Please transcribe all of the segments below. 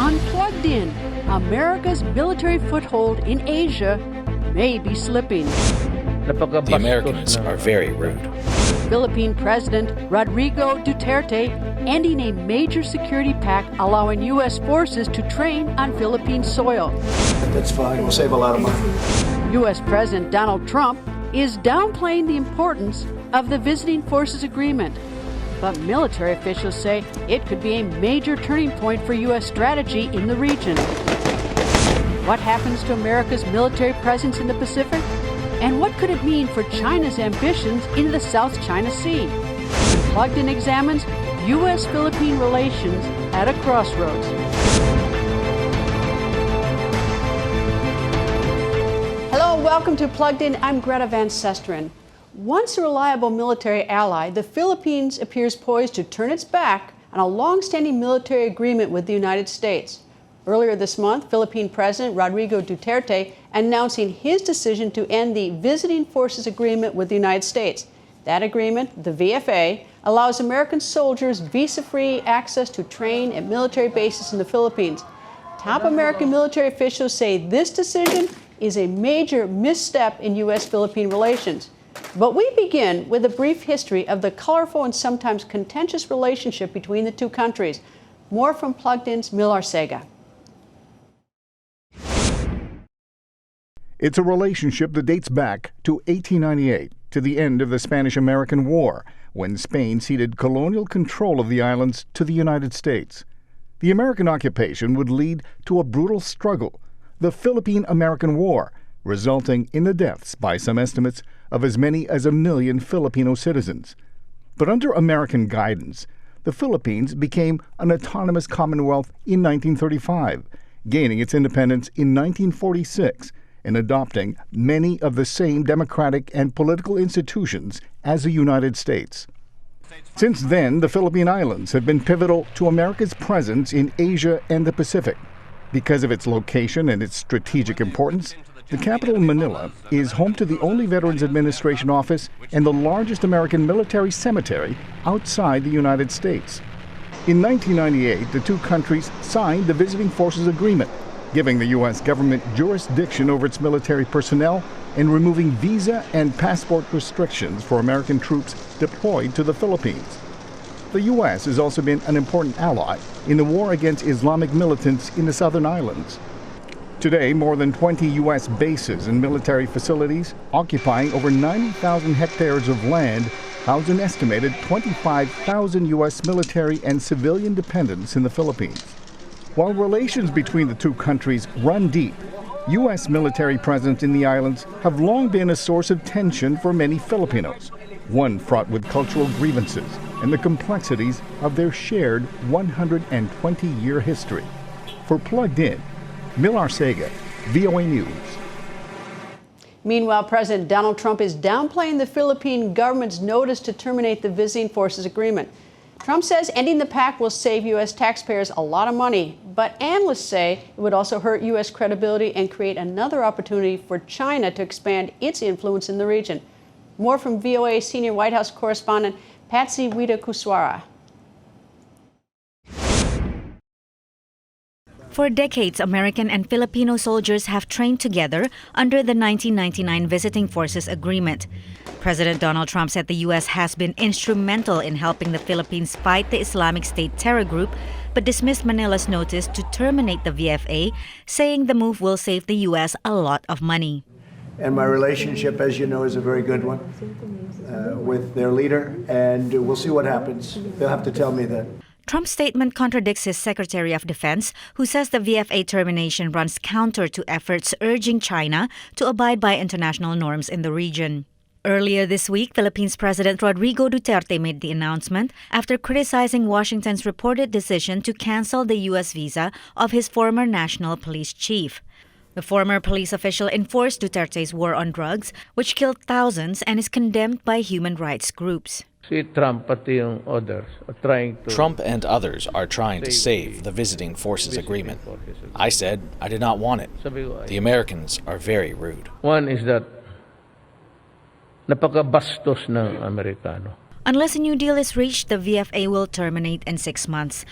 On Plugged In, America's military foothold in Asia may be slipping. The Americans are very rude. Philippine President Rodrigo Duterte ending a major security pact allowing U.S. forces to train on Philippine soil. That's fine. We'll save a lot of money. U.S. President Donald Trump is downplaying the importance of the Visiting Forces Agreement. But military officials say it could be a major turning point for U.S. strategy in the region. What happens to America's military presence in the Pacific? And what could it mean for China's ambitions in the South China Sea? Plugged In examines U.S. Philippine relations at a crossroads. Hello and welcome to Plugged In. I'm Greta Van Susteren. Once a reliable military ally, the Philippines appears poised to turn its back on a long-standing military agreement with the United States. Earlier this month, Philippine President Rodrigo Duterte announcing his decision to end the Visiting Forces Agreement with the United States. That agreement, the VFA, allows American soldiers visa-free access to train at military bases in the Philippines. Top American military officials say this decision is a major misstep in U.S.-Philippine relations. But we begin with a brief history of the colorful and sometimes contentious relationship between the two countries. More from Plugged In's Mil Arcega. It's a relationship that dates back to 1898, to the end of the Spanish-American War, when Spain ceded colonial control of the islands to the United States. The American occupation would lead to a brutal struggle, the Philippine-American War, resulting in the deaths, by some estimates, of as many as 1 million Filipino citizens. But under American guidance, the Philippines became an autonomous commonwealth in 1935, gaining its independence in 1946 and adopting many of the same democratic and political institutions as the United States. Since then, the Philippine Islands have been pivotal to America's presence in Asia and the Pacific. Because of its location and its strategic importance, the capital, Manila, is home to the only Veterans Administration office and the largest American military cemetery outside the United States. In 1998, the two countries signed the Visiting Forces Agreement, giving the U.S. government jurisdiction over its military personnel and removing visa and passport restrictions for American troops deployed to the Philippines. The U.S. has also been an important ally in the war against Islamic militants in the southern islands. Today, more than 20 U.S. bases and military facilities, occupying over 90,000 hectares of land, house an estimated 25,000 U.S. military and civilian dependents in the Philippines. While relations between the two countries run deep, U.S. military presence in the islands have long been a source of tension for many Filipinos, one fraught with cultural grievances and the complexities of their shared 120-year history. For Plugged In, Mil Arcega, VOA News. Meanwhile, President Donald Trump is downplaying the Philippine government's notice to terminate the Visiting Forces Agreement. Trump says ending the pact will save U.S. taxpayers a lot of money, but analysts say it would also hurt U.S. credibility and create another opportunity for China to expand its influence in the region. More from VOA senior White House correspondent Patsy Widakuswara. For decades, American and Filipino soldiers have trained together under the 1999 Visiting Forces Agreement. President Donald Trump said the U.S. has been instrumental in helping the Philippines fight the Islamic State terror group, but dismissed Manila's notice to terminate the VFA, saying the move will save the U.S. a lot of money. And my relationship, as you know, is a very good one with their leader, and we'll see what happens. They'll have to tell me that. Trump's statement contradicts his Secretary of Defense, who says the VFA termination runs counter to efforts urging China to abide by international norms in the region. Earlier this week, Philippines President Rodrigo Duterte made the announcement after criticizing Washington's reported decision to cancel the U.S. visa of his former national police chief. The former police official enforced Duterte's war on drugs, which killed thousands and is condemned by human rights groups. Trump and others are trying to save the Visiting Forces Agreement. I said I did not want it. The Americans are very rude. One is that napakabastos ng Amerikano. Unless a new deal is reached, the VFA will terminate in 6 months.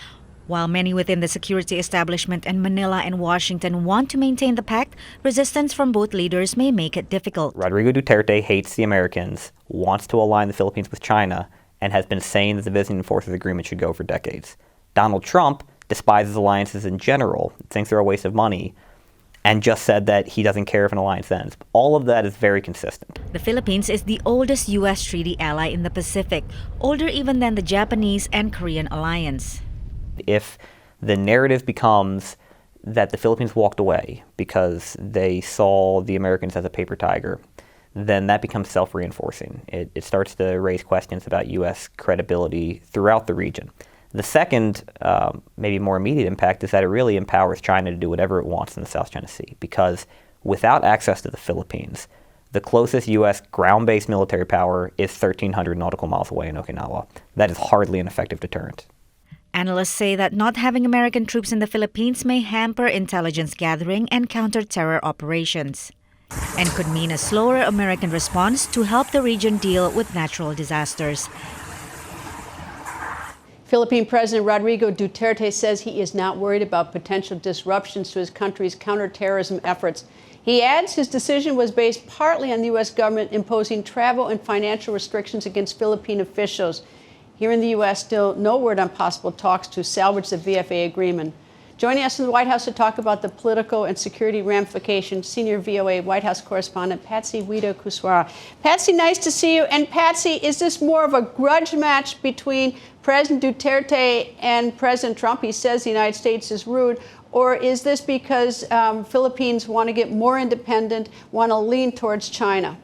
While many within the security establishment in Manila and Washington want to maintain the pact, resistance from both leaders may make it difficult. Rodrigo Duterte hates the Americans, wants to align the Philippines with China, and has been saying that the Visiting Forces Agreement should go for decades. Donald Trump despises alliances in general, thinks they're a waste of money, and just said that he doesn't care if an alliance ends. All of that is very consistent. The Philippines is the oldest U.S. treaty ally in the Pacific, older even than the Japanese and Korean alliance. If the narrative becomes that the Philippines walked away because they saw the Americans as a paper tiger, then that becomes self-reinforcing. It starts to raise questions about U.S. credibility throughout the region. The second, maybe more immediate impact is that it really empowers China to do whatever it wants in the South China Sea, because without access to the Philippines, the closest U.S. ground-based military power is 1,300 nautical miles away in Okinawa. That is hardly an effective deterrent. Analysts say that not having American troops in the Philippines may hamper intelligence gathering and counter-terror operations, and could mean a slower American response to help the region deal with natural disasters. Philippine President Rodrigo Duterte says he is not worried about potential disruptions to his country's counterterrorism efforts. He adds his decision was based partly on the U.S. government imposing travel and financial restrictions against Philippine officials. Here in the U.S., still no word on possible talks to salvage the VFA agreement. Joining us in the White House to talk about the political and security ramifications, senior VOA White House correspondent Patsy Widakuswara. Patsy, nice to see you. And Patsy, is this more of a grudge match between President Duterte and President Trump? He says the United States is rude. Or is this because Philippines want to get more independent, want to lean towards China?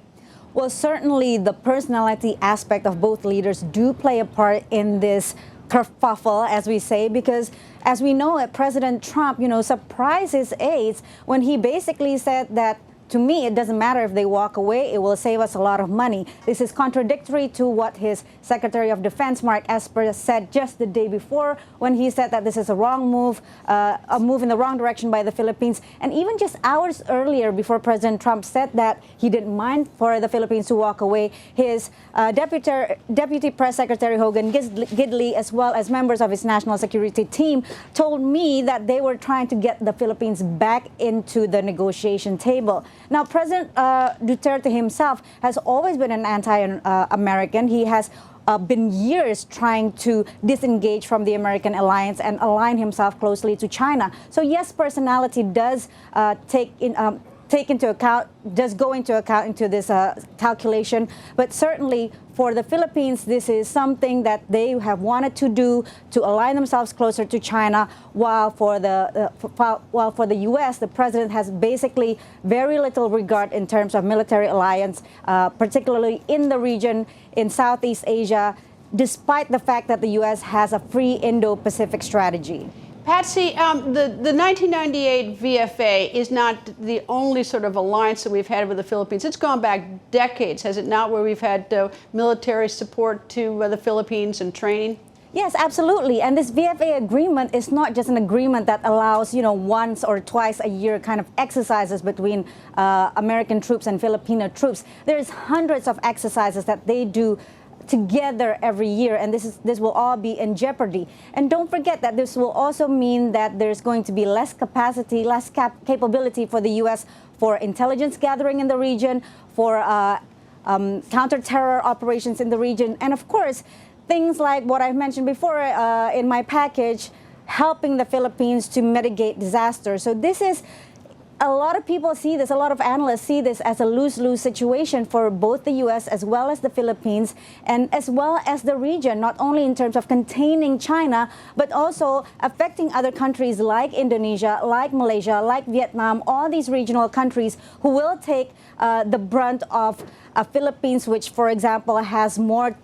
Well, certainly the personality aspect of both leaders do play a part in this kerfuffle, as we say, because as we know, President Trump, surprised his aides when he basically said that, to me, it doesn't matter if they walk away, it will save us a lot of money. This is contradictory to what his Secretary of Defense, Mark Esper, said just the day before when he said that this is a wrong move, a move in the wrong direction by the Philippines. And even just hours earlier, before President Trump said that he didn't mind for the Philippines to walk away, his Deputy Press Secretary Hogan Gidley, as well as members of his national security team, told me that they were trying to get the Philippines back into the negotiation table. Now, President Duterte himself has always been an anti-American. He has been years trying to disengage from the American alliance and align himself closely to China. So yes, personality does go into account into this calculation, but certainly for the Philippines, this is something that they have wanted to do to align themselves closer to China, while for the U.S., the president has basically very little regard in terms of military alliance, particularly in the region in Southeast Asia, despite the fact that the U.S. has a free Indo-Pacific strategy. Patsy, the 1998 VFA is not the only sort of alliance that we've had with the Philippines. It's gone back decades, has it not, where we've had military support to the Philippines and training? Yes, absolutely. And this VFA agreement is not just an agreement that allows, once or twice a year kind of exercises between American troops and Filipino troops. There's hundreds of exercises that they do together every year, and this will all be in jeopardy. And don't forget that this will also mean that there's going to be less capacity, less capability for the U.S. for intelligence gathering in the region, for counter-terror operations in the region, and of course, things like what I've mentioned before in my package, helping the Philippines to mitigate disasters. So this is, a lot of people see this, a lot of analysts see this as a lose-lose situation for both the U.S. as well as the Philippines, and as well as the region, not only in terms of containing China, but also affecting other countries like Indonesia, like Malaysia, like Vietnam, all these regional countries who will take the brunt of Philippines, which, for example, has more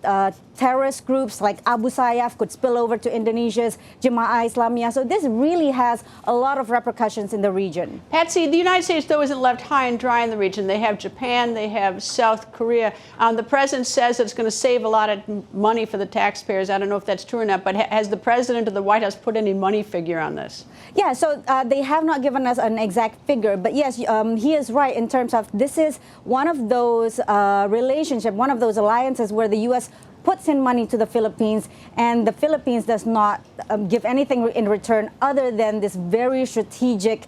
terrorist groups like Abu Sayyaf, could spill over to Indonesia's Jemaah Islamiyah. So this really has a lot of repercussions in the region. Patsy, the United States, though, isn't left high and dry in the region. They have Japan, they have South Korea. The president says that it's going to save a lot of money for the taxpayers. I don't know if that's true or not, but has the president of the White House put any money figure on this? Yeah, so they have not given us an exact figure, but yes, he is right in terms of this is one of those one of those alliances where the U.S. puts in money to the Philippines, and the Philippines does not give anything in return other than this very strategic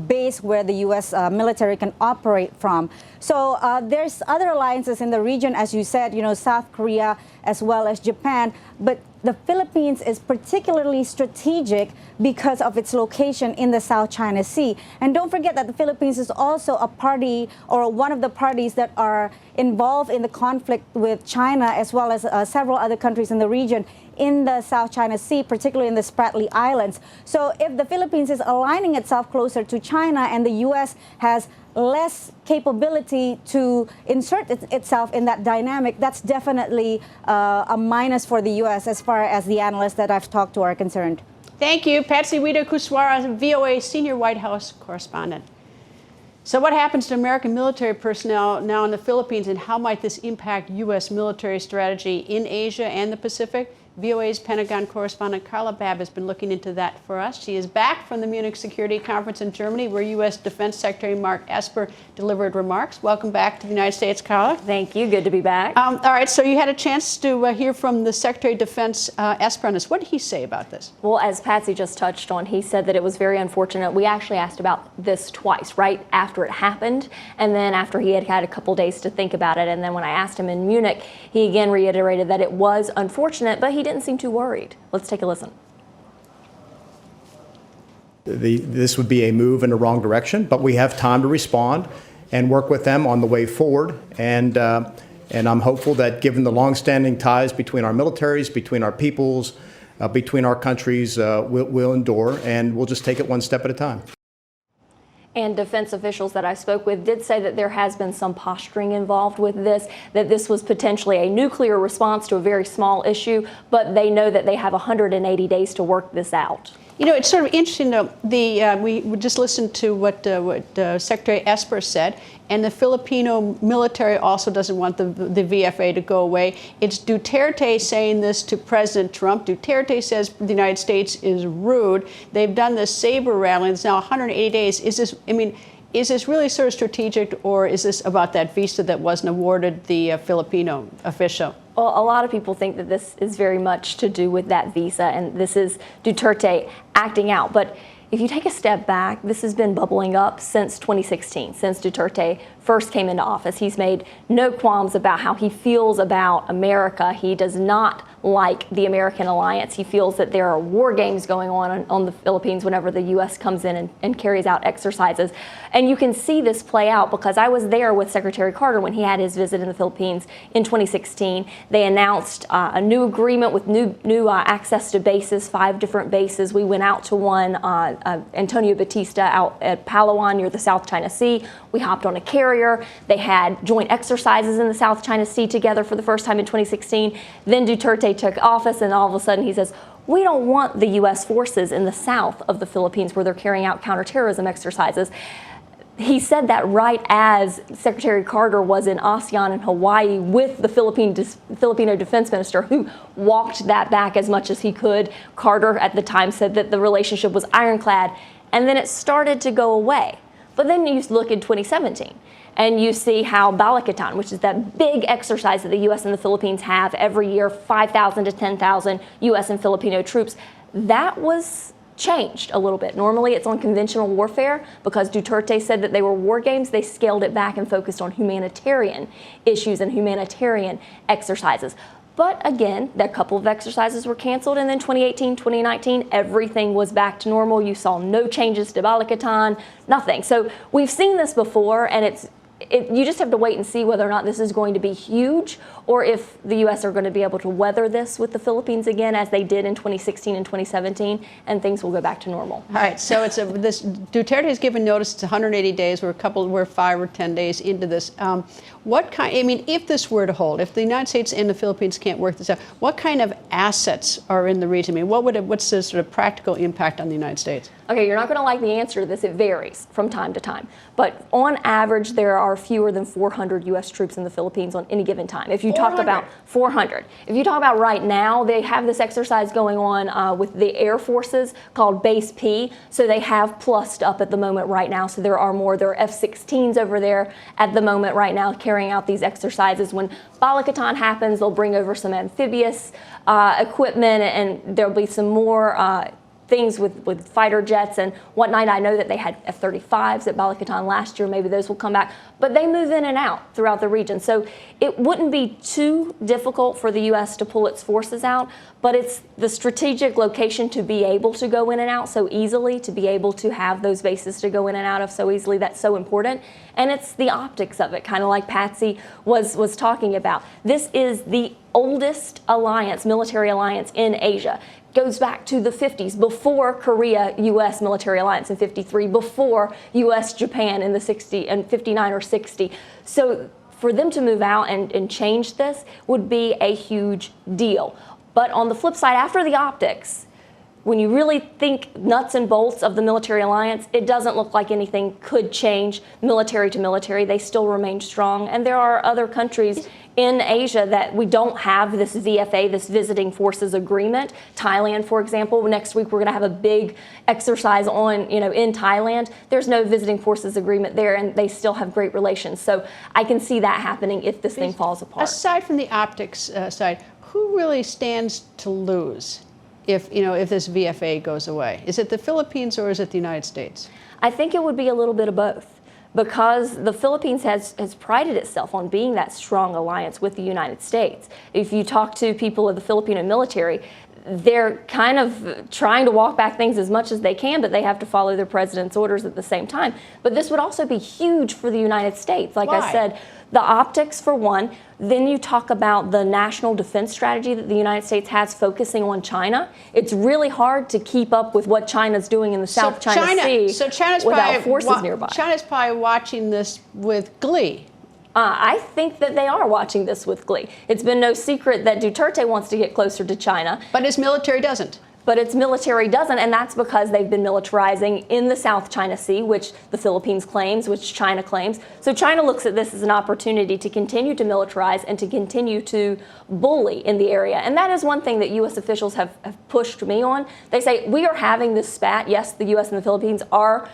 base where the U.S. Military can operate from. So there's other alliances in the region, as you said, South Korea as well as Japan, but the Philippines is particularly strategic because of its location in the South China Sea. And don't forget that the Philippines is also a party, or one of the parties that are involved in the conflict with China, as well as several other countries in the region in the South China Sea, particularly in the Spratly Islands. So if the Philippines is aligning itself closer to China and the U.S. has less capability to insert itself in that dynamic, that's definitely a minus for the U.S. as far as the analysts that I've talked to are concerned. Thank you, Patsy Widakuswara, VOA Senior White House Correspondent. So what happens to American military personnel now in the Philippines, and how might this impact U.S. military strategy in Asia and the Pacific? VOA's Pentagon correspondent Carla Babb has been looking into that for us. She is back from the Munich Security Conference in Germany, where U.S. Defense Secretary Mark Esper delivered remarks. Welcome back to the United States, Carla. Thank you. Good to be back. All right, so you had a chance to hear from the Secretary of Defense Esper on this. What did he say about this? Well, as Patsy just touched on, he said that it was very unfortunate. We actually asked about this twice, right after it happened, and then after he had had a couple days to think about it. And then when I asked him in Munich, he again reiterated that it was unfortunate, but he didn't seem too worried. Let's take a listen. This would be a move in the wrong direction, but we have time to respond and work with them on the way forward. And I'm hopeful that, given the longstanding ties between our militaries, between our peoples, between our countries, we'll endure, and we'll just take it one step at a time. And defense officials that I spoke with did say that there has been some posturing involved with this, that this was potentially a nuclear response to a very small issue, but they know that they have 180 days to work this out. You know, it's sort of interesting, though. We just listened to what Secretary Esper said, and the Filipino military also doesn't want the VFA to go away. It's Duterte saying this to President Trump. Duterte says the United States is rude. They've done this saber rattling. It's now 180 days. Is this really sort of strategic, or is this about that visa that wasn't awarded the Filipino official? Well, a lot of people think that this is very much to do with that visa, and this is Duterte acting out. But if you take a step back, this has been bubbling up since 2016, since Duterte first came into office. He's made no qualms about how he feels about America. He does not like the American alliance. He feels that there are war games going on the Philippines whenever the U.S. comes in and carries out exercises. And you can see this play out because I was there with Secretary Carter when he had his visit in the Philippines in 2016. They announced a new agreement with new access to bases, 5 different bases. We went out to one, Antonio Batista, out at Palawan near the South China Sea. We hopped on a carrier. They had joint exercises in the South China Sea together for the first time in 2016. Then Duterte took office, and all of a sudden he says, we don't want the U.S. forces in the south of the Philippines where they're carrying out counterterrorism exercises. He said that right as Secretary Carter was in ASEAN in Hawaii with the Filipino defense minister, who walked that back as much as he could. Carter at the time said that the relationship was ironclad, and then it started to go away. But then you look in 2017, and you see how Balikatan, which is that big exercise that the U.S. and the Philippines have every year, 5,000 to 10,000 U.S. and Filipino troops, that was changed a little bit. Normally it's on conventional warfare. Because Duterte said that they were war games, they scaled it back and focused on humanitarian issues and humanitarian exercises. But again, a couple of exercises were canceled, and then 2018, 2019, everything was back to normal. You saw no changes to Balikatan, nothing. So we've seen this before, and you just have to wait and see whether or not this is going to be huge, or if the U.S. are going to be able to weather this with the Philippines again, as they did in 2016 and 2017, and things will go back to normal. All right, so this Duterte has given notice. It's 180 days. We're 5 or 10 days into this. If this were to hold, if the United States and the Philippines can't work this out, what kind of assets are in the region? I mean, what's the sort of practical impact on the United States? Okay, you're not going to like the answer to this. It varies from time to time. But on average, there are are fewer than 400 U.S. troops in the Philippines on any given time. If you talk about 400, if you talk about right now, they have this exercise going on with the Air Forces called Base P. So they have plussed up at the moment right now. So there are more. There are F-16s over there at the moment right now carrying out these exercises. When Balikatan happens, they'll bring over some amphibious equipment, and there'll be some more things with fighter jets and whatnot. I know that they had F-35s at Balikatan last year. Maybe those will come back. But they move in and out throughout the region. So it wouldn't be too difficult for the U.S. to pull its forces out, but it's the strategic location to be able to go in and out so easily, to be able to have those bases to go in and out of so easily. That's so important. And it's the optics of it, kind of like Patsy was talking about. This is the oldest alliance, military alliance in Asia. Goes back to the 50s, before Korea-U.S. military alliance in 53, before U.S.-Japan in the 60 and 59 or 60. So for them to move out and change this would be a huge deal. But on the flip side, after the optics, when you really think nuts and bolts of the military alliance, it doesn't look like anything could change military to military. They still remain strong. And there are other countries in Asia that we don't have this VFA, this visiting forces agreement. Thailand, for example, next week we're going to have a big exercise on, in Thailand. There's no visiting forces agreement there, and they still have great relations. So I can see that happening if this thing falls apart. Aside from the optics side, who really stands to lose if this VFA goes away? Is it the Philippines or is it the United States? I think it would be a little bit of both, because the Philippines has prided itself on being that strong alliance with the United States. If you talk to people of the Filipino military, they're kind of trying to walk back things as much as they can, but they have to follow their president's orders at the same time. But this would also be huge for the United States. Like I said, the optics for one. Then you talk about the national defense strategy that the United States has focusing on China. It's really hard to keep up with what China's doing in the South China Sea without forces nearby. China's probably watching this with glee. I think that they are watching this with glee. It's been no secret that Duterte wants to get closer to China. But his military doesn't. But its military doesn't, and that's because they've been militarizing in the South China Sea, which the Philippines claims, which China claims. So China looks at this as an opportunity to continue to militarize and to continue to bully in the area. And that is one thing that U.S. officials have pushed me on. They say, we are having this spat. Yes, the U.S. and the Philippines are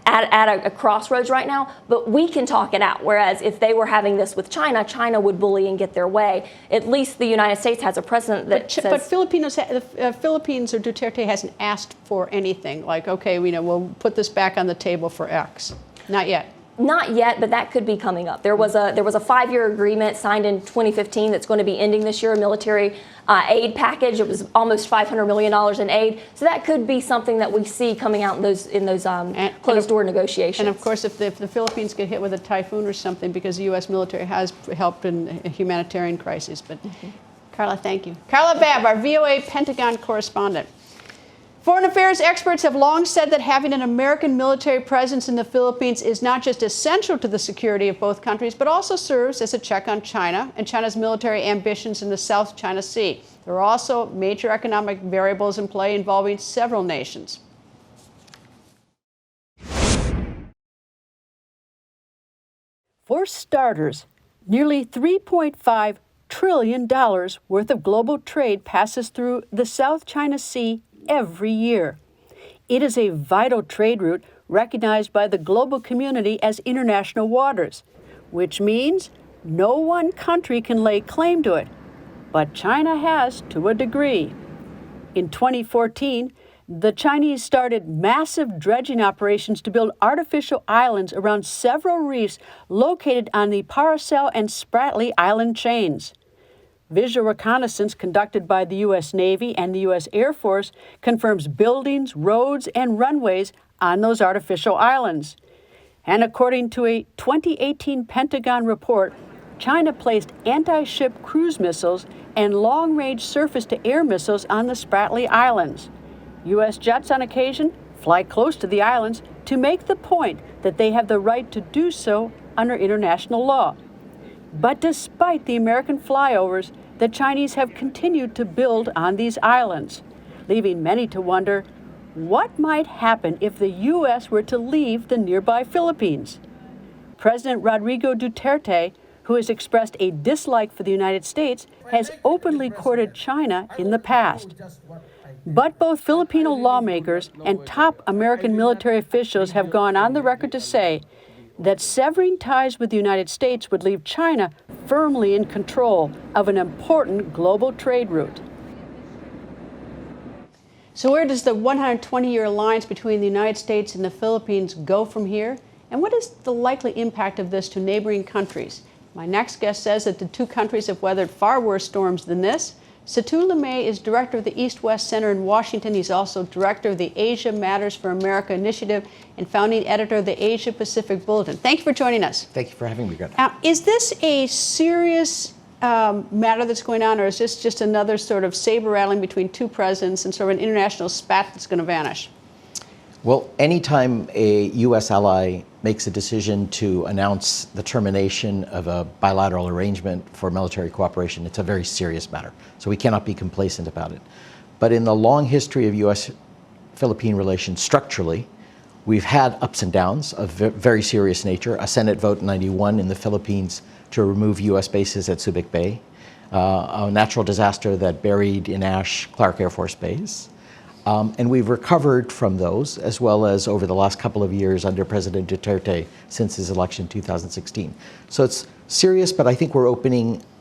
at a crossroads right now, but we can talk it out. Whereas if they were having this with China, China would bully and get their way. At least the United States has a precedent that says... But the Philippines or Duterte hasn't asked for anything. Like, okay, we'll put this back on the table for X. Not yet. Not yet, but that could be coming up. There was a 5-year agreement signed in 2015 that's going to be ending this year, a military aid package. It was almost $500 million in aid. So that could be something that we see coming out in those closed-door negotiations. And of course, if the Philippines get hit with a typhoon or something, because the U.S. military has helped in a humanitarian crisis. But Carla, thank you. Carla Babb, our VOA Pentagon correspondent. Foreign affairs experts have long said that having an American military presence in the Philippines is not just essential to the security of both countries, but also serves as a check on China and China's military ambitions in the South China Sea. There are also major economic variables in play involving several nations. For starters, nearly $3.5 trillion worth of global trade passes through the South China Sea every year. It is a vital trade route recognized by the global community as international waters, which means no one country can lay claim to it, but China has to a degree. In 2014, the Chinese started massive dredging operations to build artificial islands around several reefs located on the Paracel and Spratly Island chains. Visual reconnaissance conducted by the U.S. Navy and the U.S. Air Force confirms buildings, roads, and runways on those artificial islands. And according to a 2018 Pentagon report, China placed anti-ship cruise missiles and long-range surface-to-air missiles on the Spratly Islands. U.S. jets on occasion fly close to the islands to make the point that they have the right to do so under international law. But despite the American flyovers, the Chinese have continued to build on these islands, leaving many to wonder what might happen if the U.S. were to leave the nearby Philippines. President Rodrigo Duterte, who has expressed a dislike for the United States, has openly courted China in the past. But both Filipino lawmakers and top American military officials have gone on the record to say that severing ties with the United States would leave China firmly in control of an important global trade route. So where does the 120-year alliance between the United States and the Philippines go from here? And what is the likely impact of this to neighboring countries? My next guest says that the two countries have weathered far worse storms than this. Satu LeMay is director of the East-West Center in Washington. He's also director of the Asia Matters for America initiative and founding editor of the Asia Pacific Bulletin. Thank you for joining us. Thank you for having me, Greta. Now, is this a serious matter that's going on, or is this just another sort of saber rattling between two presidents and sort of an international spat that's going to vanish? Well, anytime a U.S. ally makes a decision to announce the termination of a bilateral arrangement for military cooperation, it's a very serious matter. So we cannot be complacent about it. But in the long history of U.S.-Philippine relations structurally, we've had ups and downs of very serious nature. A Senate vote in '91 in the Philippines to remove U.S. bases at Subic Bay, a natural disaster that buried in ash Clark Air Force Base. And we've recovered from those, as well as over the last couple of years under President Duterte since his election in 2016. So it's serious, but I think we're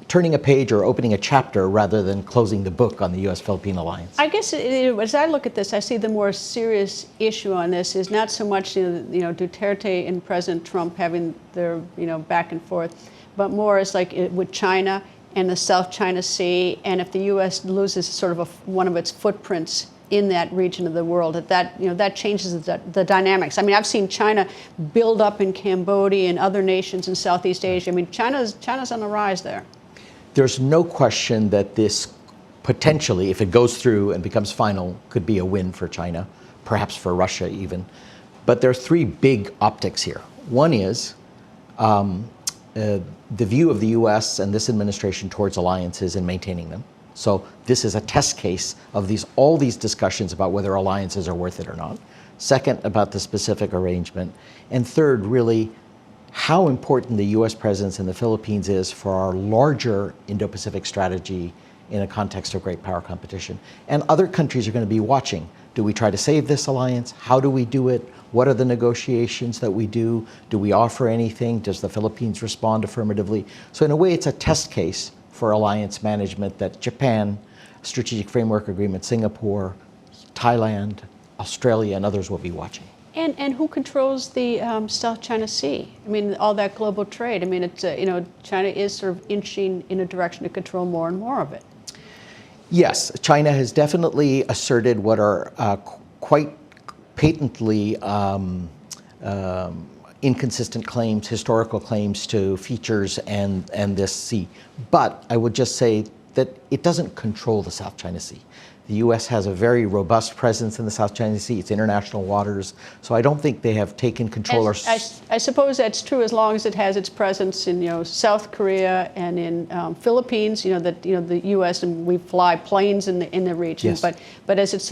turning a page or opening a chapter rather than closing the book on the U.S.-Philippine alliance. I guess as I look at this, I see the more serious issue on this is not so much Duterte and President Trump having their back and forth, but more is like with China and the South China Sea, and if the U.S. loses sort of one of its footprints in that region of the world, that changes the dynamics. I mean, I've seen China build up in Cambodia and other nations in Southeast Asia. I mean, China's on the rise there. There's no question that this potentially, if it goes through and becomes final, could be a win for China, perhaps for Russia even. But there are three big optics here. One is the view of the U.S. and this administration towards alliances and maintaining them. So this is a test case of all these discussions about whether alliances are worth it or not. Second, about the specific arrangement. And third, really, how important the U.S. presence in the Philippines is for our larger Indo-Pacific strategy in a context of great power competition. And other countries are going to be watching. Do we try to save this alliance? How do we do it? What are the negotiations that we do? Do we offer anything? Does the Philippines respond affirmatively? So in a way, it's a test case for alliance management that Japan, Strategic Framework Agreement, Singapore, Thailand, Australia, and others will be watching. And who controls the South China Sea? I mean, all that global trade. I mean, it's China is sort of inching in a direction to control more and more of it. Yes, China has definitely asserted what are quite patently inconsistent claims, historical claims to features and this sea. But I would just say that it doesn't control the South China Sea. The U.S. has a very robust presence in the South China Sea. It's international waters. So I don't think they have taken control. I suppose that's true as long as it has its presence in South Korea and in Philippines. The U.S. and we fly planes in the region. Yes. But as is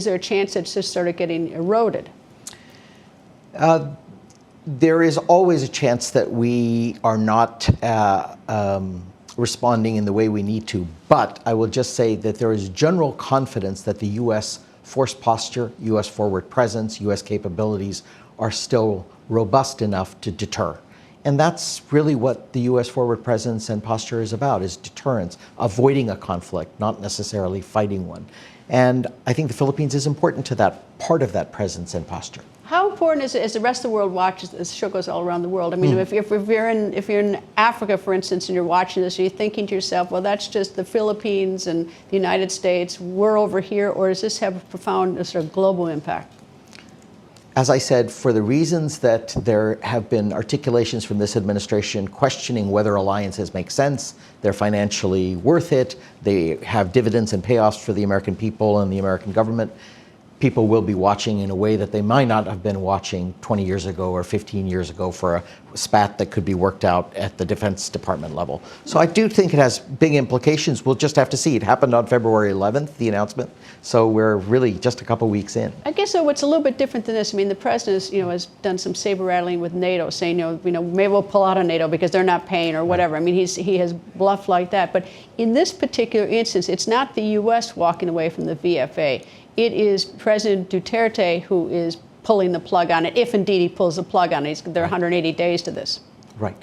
there a chance it's just sort of getting eroded? There is always a chance that we are not responding in the way we need to, but I will just say that there is general confidence that the U.S. force posture, U.S. forward presence, U.S. capabilities are still robust enough to deter. And that's really what the U.S. forward presence and posture is about, is deterrence, avoiding a conflict, not necessarily fighting one. And I think the Philippines is important to that part of that presence and posture. How important is it as the rest of the world watches this? Show goes all around the world. I mean, if you're in Africa, for instance, and you're watching this, are you thinking to yourself, well, that's just the Philippines and the United States, we're over here, or does this have a profound sort of global impact? As I said, for the reasons that there have been articulations from this administration questioning whether alliances make sense, they're financially worth it, they have dividends and payoffs for the American people and the American government, people will be watching in a way that they might not have been watching 20 years ago or 15 years ago for a spat that could be worked out at the Defense Department level. So I do think it has big implications. We'll just have to see. It happened on February 11th, the announcement. So we're really just a couple weeks in. I guess so. What's a little bit different than this? I mean, the president, has done some saber rattling with NATO, saying, maybe we'll pull out of NATO because they're not paying or whatever. I mean, he has bluffed like that. But in this particular instance, it's not the U.S. walking away from the VFA. It is President Duterte who is pulling the plug on it, if indeed he pulls the plug on it. There are 180 days to this. Right.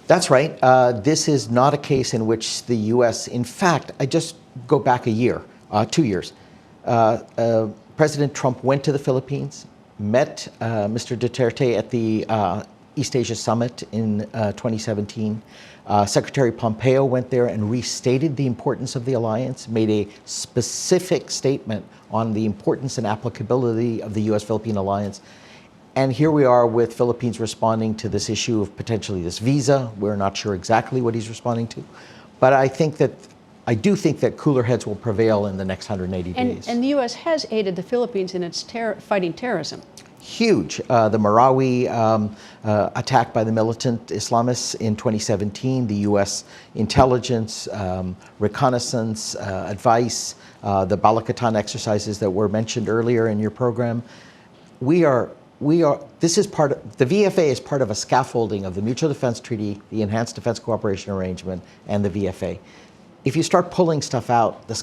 That's right. This is not a case in which the U.S., in fact, I just go back a year, 2 years. President Trump went to the Philippines, met Mr. Duterte at the East Asia Summit in 2017. Secretary Pompeo went there and restated the importance of the alliance, made a specific statement on the importance and applicability of the U.S. Philippine alliance. And here we are with Philippines responding to this issue of potentially this visa. We're not sure exactly what he's responding to. But I do think that cooler heads will prevail in the next 180 days. And the U.S. has aided the Philippines in its fighting terrorism. Huge. The Marawi attack by the militant Islamists in 2017, the U.S. intelligence, reconnaissance, advice, the Balakatan exercises that were mentioned earlier in your program. This is part of, the VFA is part of a scaffolding of the Mutual Defense Treaty, the Enhanced Defense Cooperation Arrangement, and the VFA. If you start pulling stuff out, the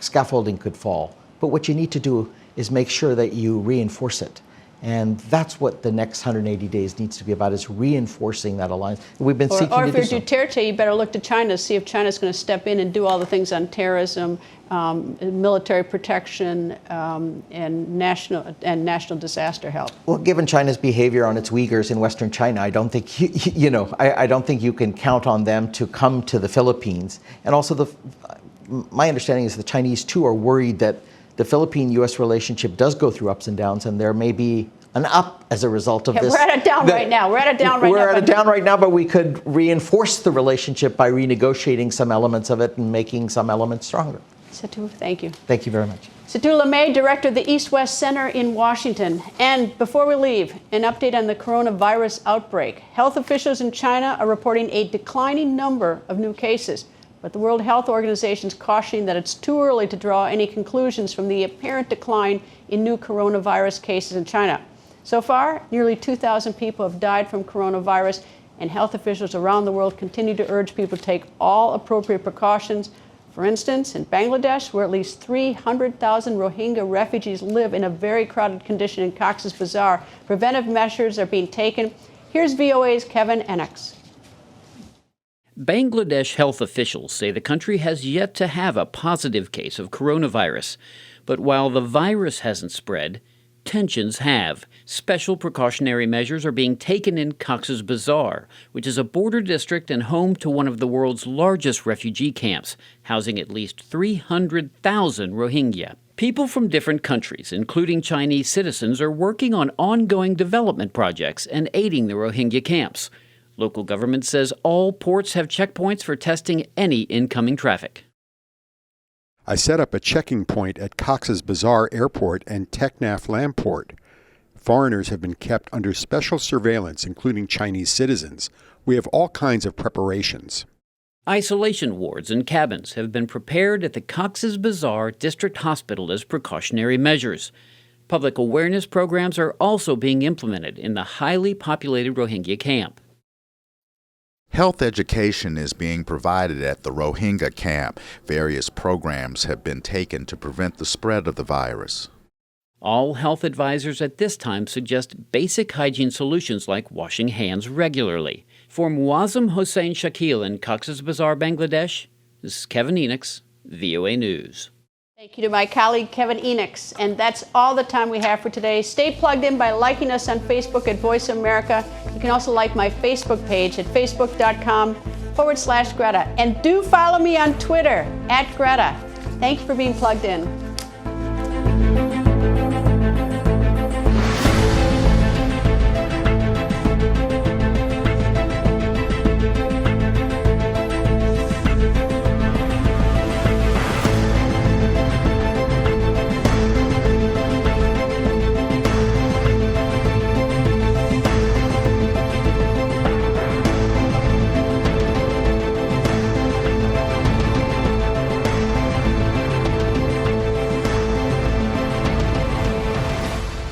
scaffolding could fall. But what you need to do is make sure that you reinforce it. And that's what the next 180 days needs to be about, is reinforcing that alliance. We've been seeking to do so. Or if you're Duterte, you better look to China to see if China's going to step in and do all the things on terrorism, military protection, and national disaster help. Well, given China's behavior on its Uyghurs in Western China, I don't think I don't think you can count on them to come to the Philippines. And also, my understanding is the Chinese too are worried that the Philippine-U.S. relationship does go through ups and downs, and there may be an up as a result of this. We're at a down right now. We're at a down right now, but we could reinforce the relationship by renegotiating some elements of it and making some elements stronger. Satu, thank you. Thank you very much. Satu LeMay, Director of the East-West Center in Washington. And before we leave, an update on the coronavirus outbreak. Health officials in China are reporting a declining number of new cases. But the World Health Organization is cautioning that it's too early to draw any conclusions from the apparent decline in new coronavirus cases in China. So far, nearly 2,000 people have died from coronavirus, and health officials around the world continue to urge people to take all appropriate precautions. For instance, in Bangladesh, where at least 300,000 Rohingya refugees live in a very crowded condition in Cox's Bazar, preventive measures are being taken. Here's VOA's Kevin Enix. Bangladesh health officials say the country has yet to have a positive case of coronavirus. But while the virus hasn't spread, tensions have. Special precautionary measures are being taken in Cox's Bazar, which is a border district and home to one of the world's largest refugee camps, housing at least 300,000 Rohingya. People from different countries, including Chinese citizens, are working on ongoing development projects and aiding the Rohingya camps. Local government says all ports have checkpoints for testing any incoming traffic. I set up a checking point at Cox's Bazar Airport and Teknaf Land Port. Foreigners have been kept under special surveillance, including Chinese citizens. We have all kinds of preparations. Isolation wards and cabins have been prepared at the Cox's Bazar District Hospital as precautionary measures. Public awareness programs are also being implemented in the highly populated Rohingya camp. Health education is being provided at the Rohingya camp. Various programs have been taken to prevent the spread of the virus. All health advisors at this time suggest basic hygiene solutions like washing hands regularly. For Muazzam Hossein Shakil in Cox's Bazar, Bangladesh, this is Kevin Enix, VOA News. Thank you to my colleague, Kevin Enix. And that's all the time we have for today. Stay plugged in by liking us on Facebook at Voice America. You can also like my Facebook page at facebook.com/Greta. And do follow me on Twitter @Greta. Thank you for being plugged in.